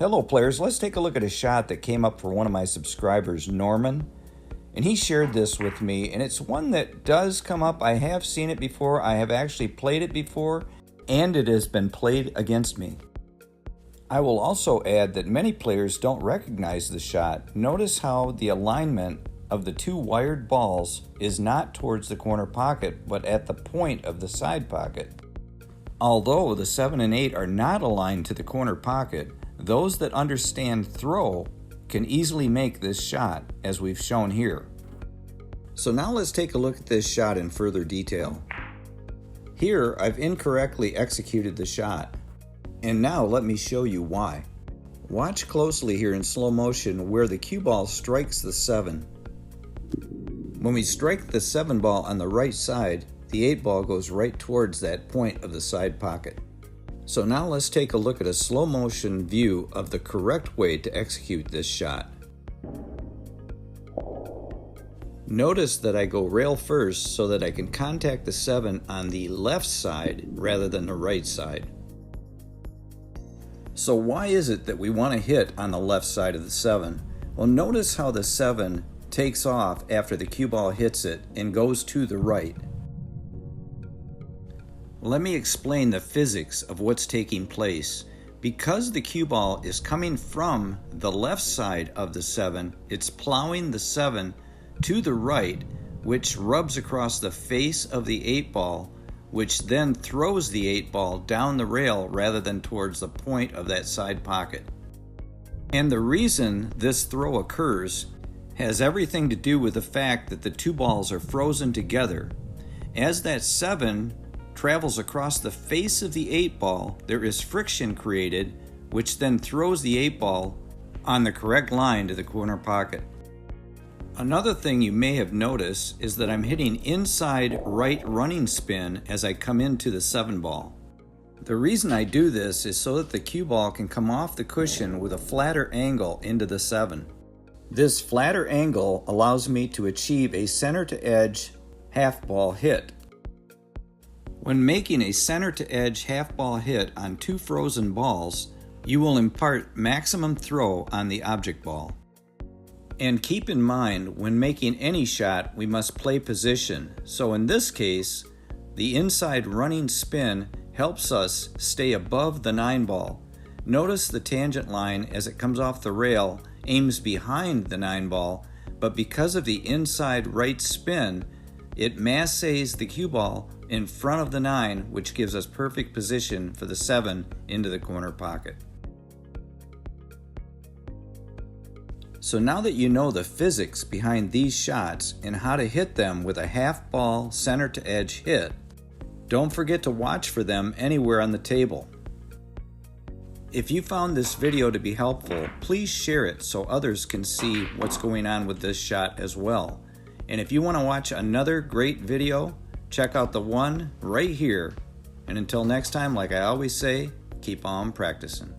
Hello players, let's take a look at a shot that came up for one of my subscribers, Norman. And he shared this with me, and it's one that does come up. I have seen it before, I have actually played it before, and it has been played against me. I will also add that many players don't recognize the shot. Notice how the alignment of the two wired balls is not towards the corner pocket, but at the point of the side pocket. Although the 7 and 8 are not aligned to the corner pocket, those that understand throw can easily make this shot, as we've shown here. So now let's take a look at this shot in further detail. Here I've incorrectly executed the shot, and now let me show you why. Watch closely here in slow motion where the cue ball strikes the 7. When we strike the 7 ball on the right side, the 8 ball goes right towards that point of the side pocket. So now let's take a look at a slow motion view of the correct way to execute this shot. Notice that I go rail first so that I can contact the 7 on the left side rather than the right side. So why is it that we want to hit on the left side of the 7? Well, notice how the 7 takes off after the cue ball hits it and goes to the right. Let me explain the physics of what's taking place. Because the cue ball is coming from the left side of the 7, it's plowing the 7 to the right, which rubs across the face of the 8 ball, which then throws the 8 ball down the rail rather than towards the point of that side pocket. And the reason this throw occurs has everything to do with the fact that the two balls are frozen together. As that 7 travels across the face of the 8 ball, there is friction created, which then throws the 8 ball on the correct line to the corner pocket. Another thing you may have noticed is that I'm hitting inside right running spin as I come into the 7 ball. The reason I do this is so that the cue ball can come off the cushion with a flatter angle into the 7. This flatter angle allows me to achieve a center to edge half ball hit. When making a center to edge half ball hit on two frozen balls, you will impart maximum throw on the object ball. And keep in mind, when making any shot, we must play position. So in this case, the inside running spin helps us stay above the 9 ball. Notice the tangent line as it comes off the rail aims behind the 9 ball, but because of the inside right spin, it massays the cue ball in front of the 9, which gives us perfect position for the 7 into the corner pocket. So now that you know the physics behind these shots and how to hit them with a half ball center to edge hit, don't forget to watch for them anywhere on the table. If you found this video to be helpful, please share it so others can see what's going on with this shot as well. And if you want to watch another great video, check out the one right here. And until next time, like I always say, keep on practicing.